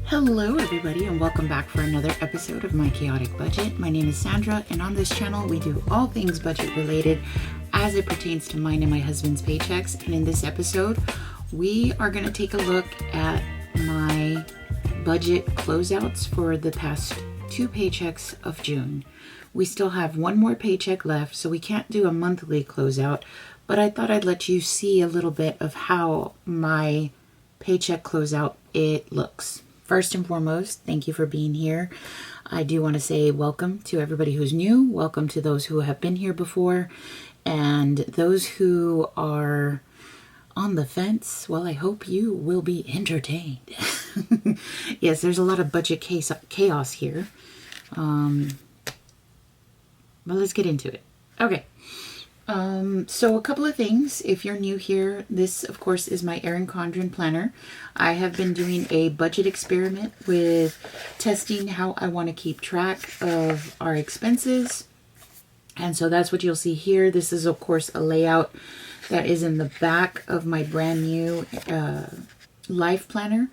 Hello everybody and welcome back for another episode of My Chaotic Budget. My name is Sandra and on this channel we do all things budget related as it pertains to mine and my husband's paychecks. And in this episode we are going to take a look at my budget closeouts for the past 2 paychecks of June. We still have one more paycheck left, so we can't do a monthly closeout, but I thought I'd let you see a little bit of how my paycheck closeout it looks. First and foremost, thank you for being here. I do want to say welcome to everybody who's new. Welcome to those who have been here before. And those who are on the fence, well, I hope you will be entertained. Yes, there's a lot of budget chaos here. But let's get into it. Okay. So a couple of things. If you're new here, this of course is my Erin Condren planner. I have been doing a budget experiment with testing how I want to keep track of our expenses. And so that's what you'll see here. This is of course a layout that is in the back of my brand new life planner.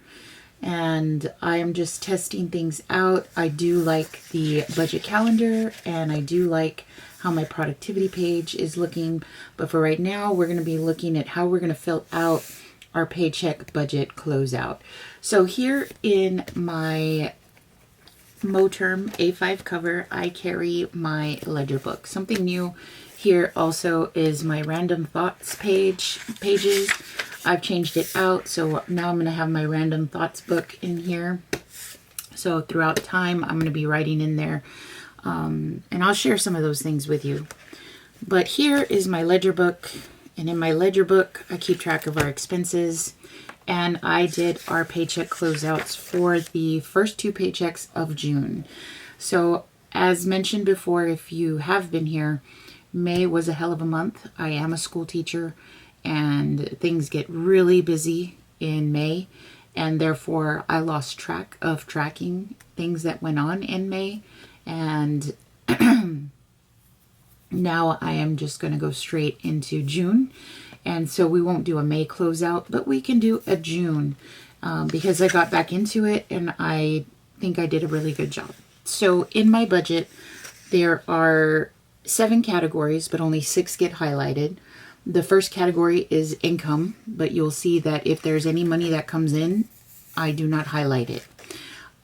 And I am just testing things out. I do like the budget calendar and I do like how my productivity page is looking. But for right now, we're going to be looking at how we're going to fill out our paycheck budget closeout. So here in my Moterm A5 cover, I carry my ledger book. Something new here also is my random thoughts pages. I've changed it out, so now I'm going to have my random thoughts book in here. So throughout time, I'm going to be writing in there. And I'll share some of those things with you. But here is my ledger book. And in my ledger book, I keep track of our expenses. And I did our paycheck closeouts for the first 2 paychecks of June. So as mentioned before, if you have been here, May was a hell of a month. I am a school teacher and things get really busy in May. And therefore, I lost track of tracking things that went on in May. And now I am just going to go straight into June. And so we won't do a May closeout, but we can do a June because I got back into it and I think I did a really good job. So in my budget, there are 7 categories, but only 6 get highlighted. The first category is income, but you'll see that if there's any money that comes in, I do not highlight it.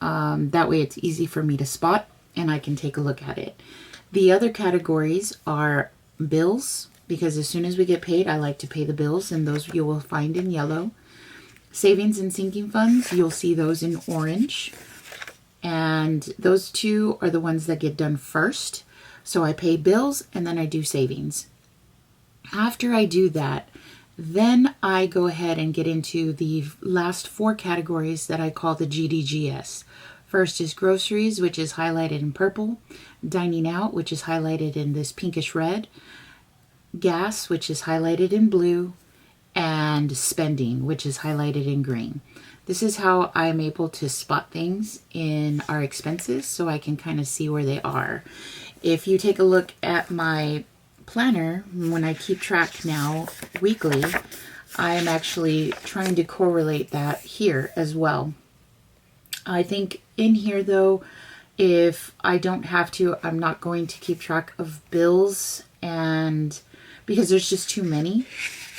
That way it's easy for me to spot and I can take a look at it. The other categories are bills, because as soon as we get paid, I like to pay the bills, and those you will find in yellow. Savings and sinking funds, you'll see those in orange. And those 2 are the ones that get done first. So I pay bills and then I do savings. After I do that, then I go ahead and get into the last 4 categories that I call the GDGS. First is groceries, which is highlighted in purple. Dining out, which is highlighted in this pinkish red. Gas, which is highlighted in blue. And spending, which is highlighted in green. This is how I'm able to spot things in our expenses so I can kind of see where they are. If you take a look at my planner, when I keep track now weekly, I am actually trying to correlate that here as well. I think in here though, if I don't have to, I'm not going to keep track of bills, and because there's just too many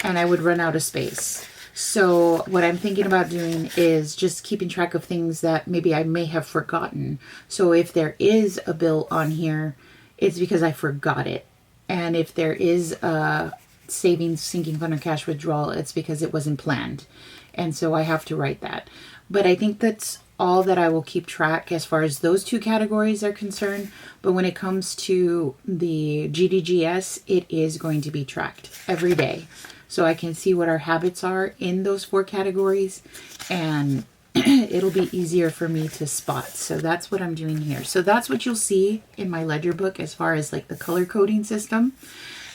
and I would run out of space. So what I'm thinking about doing is just keeping track of things that maybe I may have forgotten. So if there is a bill on here, it's because I forgot it. And if there is a savings, sinking fund, or cash withdrawal, it's because it wasn't planned. And so I have to write that. But I think that's all that I will keep track as far as those 2 categories are concerned. But when it comes to the GDGS, it is going to be tracked every day. So I can see what our habits are in those 4 categories, and it'll be easier for me to spot. So that's what I'm doing here. So that's what you'll see in my ledger book as far as like the color coding system.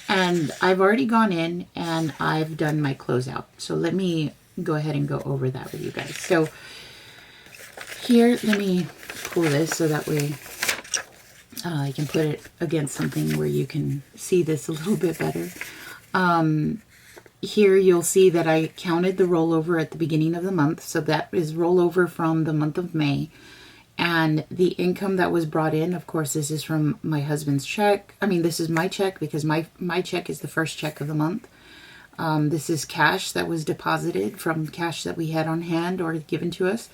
And I've already gone in and I've done my closeout. So let me go ahead and go over that with you guys. So here, let me pull this so that way I can put it against something where you can see this a little bit better. here you'll see that I counted the rollover at the beginning of the month. So that is rollover from the month of May. And the income that was brought in, of course, this is from my husband's check. I mean, this is my check because my check is the first check of the month. This is cash that was deposited from cash that we had on hand or given to us.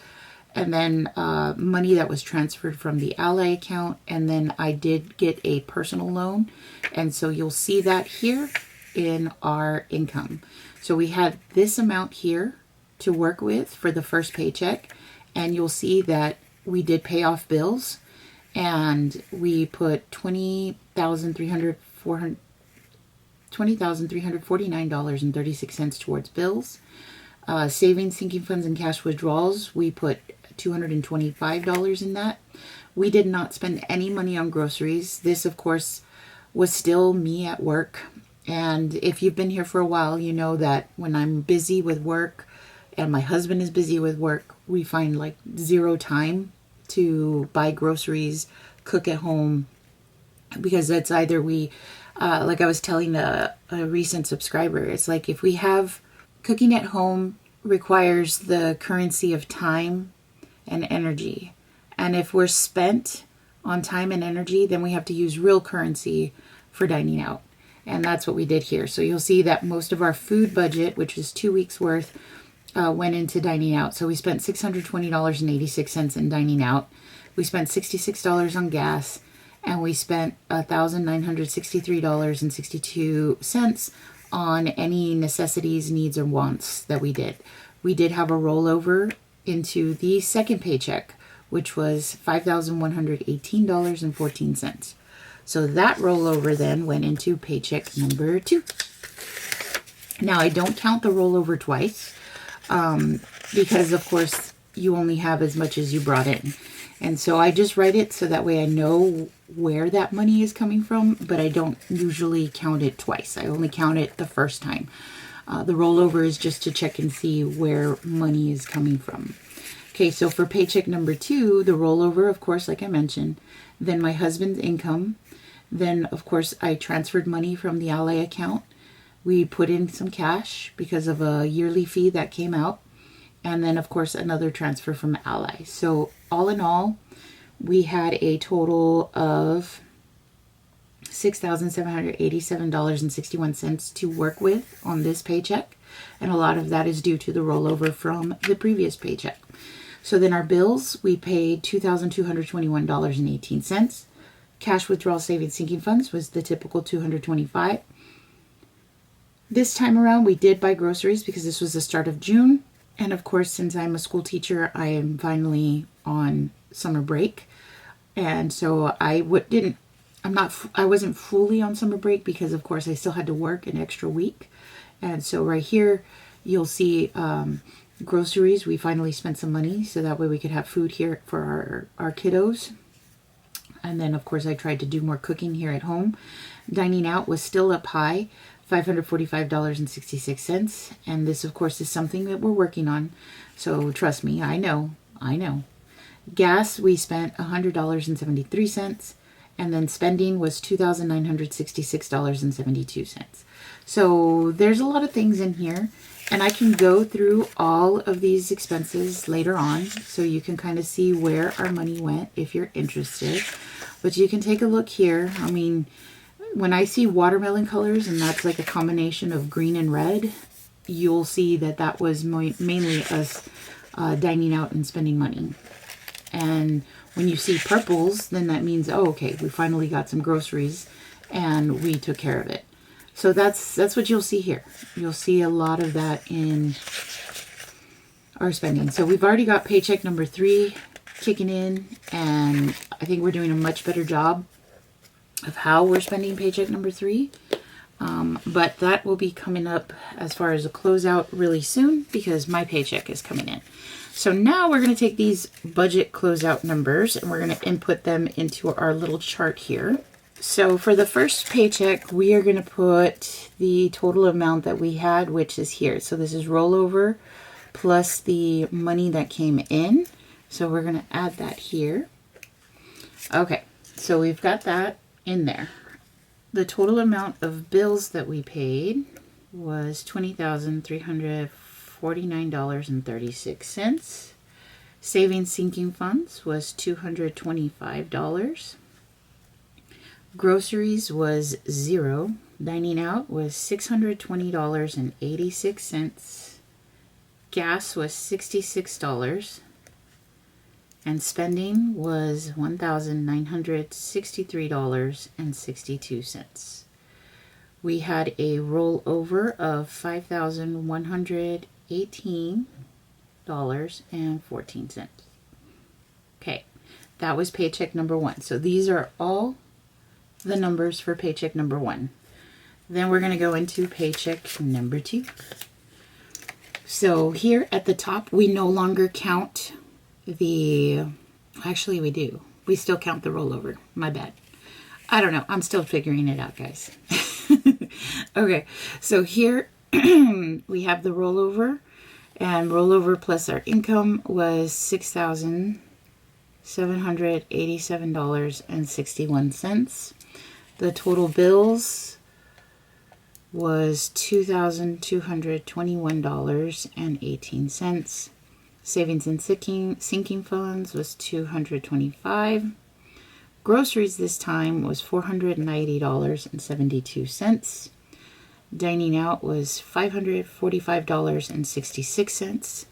And then money that was transferred from the Ally account. And then I did get a personal loan. And so you'll see that here in our income. So we had this amount here to work with for the first paycheck. And you'll see that we did pay off bills, and we put $20,349.36 towards bills. Savings, sinking funds, and cash withdrawals, we put $225 in that. We did not spend any money on groceries. This, of course, was still me at work. And if you've been here for a while, you know that when I'm busy with work and my husband is busy with work, we find like zero time to buy groceries, cook at home, because that's either we, like I was telling a recent subscriber, it's like if we have cooking at home requires the currency of time and energy. And if we're spent on time and energy, then we have to use real currency for dining out. And that's what we did here. So you'll see that most of our food budget, which is 2 weeks worth, went into dining out. So we spent $620.86 in dining out. We spent $66 on gas, and we spent $1,963.62 on any necessities, needs, or wants that we did. We did have a rollover into the second paycheck, which was $5,118.14. So that rollover then went into paycheck number 2. Now, I don't count the rollover twice. Because of course you only have as much as you brought in. And so I just write it so that way I know where that money is coming from, but I don't usually count it twice. I only count it the first time. The rollover is just to check and see where money is coming from. Okay, so for paycheck number 2, the rollover, of course, like I mentioned, then my husband's income, then of course I transferred money from the Ally account. We put in some cash because of a yearly fee that came out. And then, of course, another transfer from Ally. So all in all, we had a total of $6,787.61 to work with on this paycheck. And a lot of that is due to the rollover from the previous paycheck. So then our bills, we paid $2,221.18. Cash withdrawal, savings, sinking funds was the typical $225. This time around, we did buy groceries because this was the start of June. And of course, since I'm a school teacher, I am finally on summer break. And so I wasn't fully on summer break because of course I still had to work an extra week. And so right here, you'll see groceries. We finally spent some money so that way we could have food here for our kiddos. And then of course I tried to do more cooking here at home. Dining out was still up high. $545.66, and this of course is something that we're working on, so trust me, I know. Gas, we spent $100.73, and then spending was $2,966.72. So there's a lot of things in here, and I can go through all of these expenses later on so you can kind of see where our money went if you're interested. But you can take a look here. I mean, when I see watermelon colors, and that's like a combination of green and red, you'll see that that was mainly us dining out and spending money. And when you see purples, then that means, oh, okay, we finally got some groceries and we took care of it. So that's what you'll see here. You'll see a lot of that in our spending. So we've already got paycheck number 3 kicking in, and I think we're doing a much better job of how we're spending paycheck number 3. But that will be coming up as far as a closeout really soon because my paycheck is coming in. So now we're going to take these budget closeout numbers and we're going to input them into our little chart here. So for the first paycheck, we are going to put the total amount that we had, which is here. So this is rollover plus the money that came in. So we're going to add that here. Okay, so we've got that in there. The total amount of bills that we paid was $20,349.36. Savings sinking funds was $225. Groceries was $0. Dining out was $620.86. Gas was $66. And spending was $1,963.62. We had a rollover of $5,118.14. Okay, that was paycheck number 1. So these are all the numbers for paycheck number 1. Then we're going to go into paycheck number 2. So here at the top, we no longer count actually we do. We still count the rollover. My bad. I don't know. I'm still figuring it out, guys. Okay, so here we have the rollover, and rollover plus our income was $6,787.61. The total bills was $2,221.18. Savings and sinking funds was $225. Groceries this time was $490.72. Dining out was $545.66.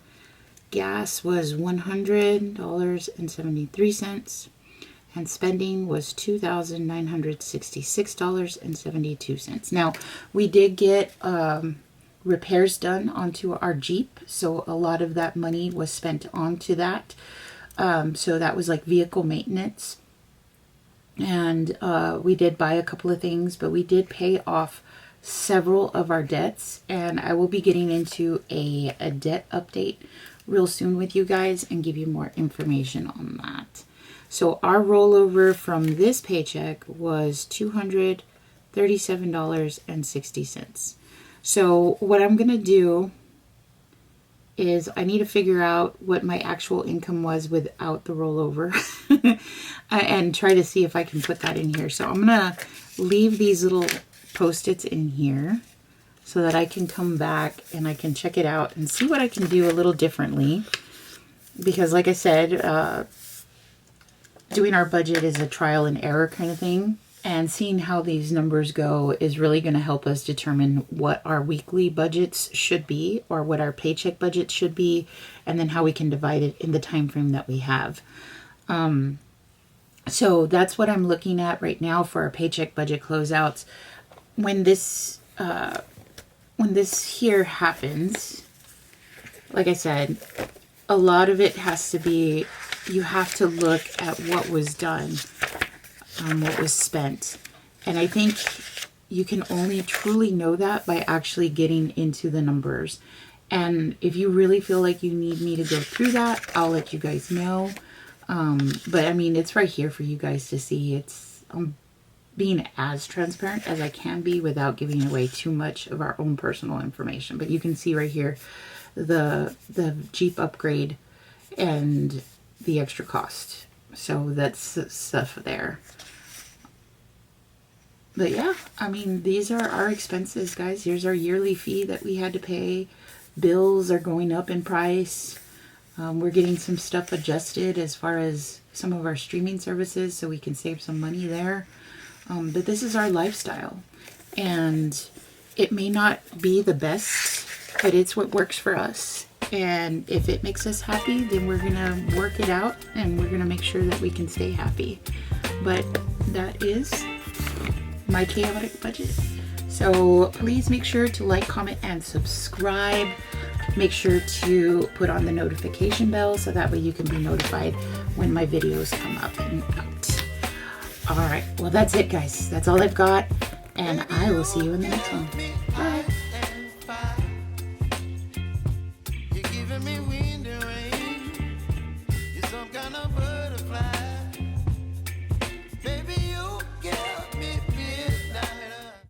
Gas was $100.73. And spending was $2,966.72. Now, we did get repairs done onto our Jeep, so a lot of that money was spent onto that. So that was like vehicle maintenance. And we did buy a couple of things, but we did pay off several of our debts. And I will be getting into a debt update real soon with you guys and give you more information on that. So our rollover from this paycheck was $237.60. So what I'm going to do is I need to figure out what my actual income was without the rollover and try to see if I can put that in here. So I'm going to leave these little Post-its in here so that I can come back and I can check it out and see what I can do a little differently. Because like I said, doing our budget is a trial and error kind of thing. And seeing how these numbers go is really going to help us determine what our weekly budgets should be or what our paycheck budget should be, and then how we can divide it in the time frame that we have. So that's what I'm looking at right now for our paycheck budget closeouts. When this here happens, like I said, a lot of it has to be, you have to look at what was done. What was spent. And I think you can only truly know that by actually getting into the numbers. And if you really feel like you need me to go through that, I'll let you guys know. But I mean, it's right here for you guys to see. I'm being as transparent as I can be without giving away too much of our own personal information. But you can see right here the Jeep upgrade and the extra cost. So that's stuff there. But yeah, I mean, these are our expenses, guys. Here's our yearly fee that we had to pay. Bills are going up in price. We're getting some stuff adjusted as far as some of our streaming services so we can save some money there. But this is our lifestyle. And it may not be the best, but it's what works for us. And if it makes us happy, then we're going to work it out and we're going to make sure that we can stay happy. But that is my chaotic budget. So please make sure to like, comment, and subscribe. Make sure to put on the notification bell so that way you can be notified when my videos come up and out. All right, well, that's it, guys. That's all I've got, and I will see you in the next one. Bye. Baby, you give me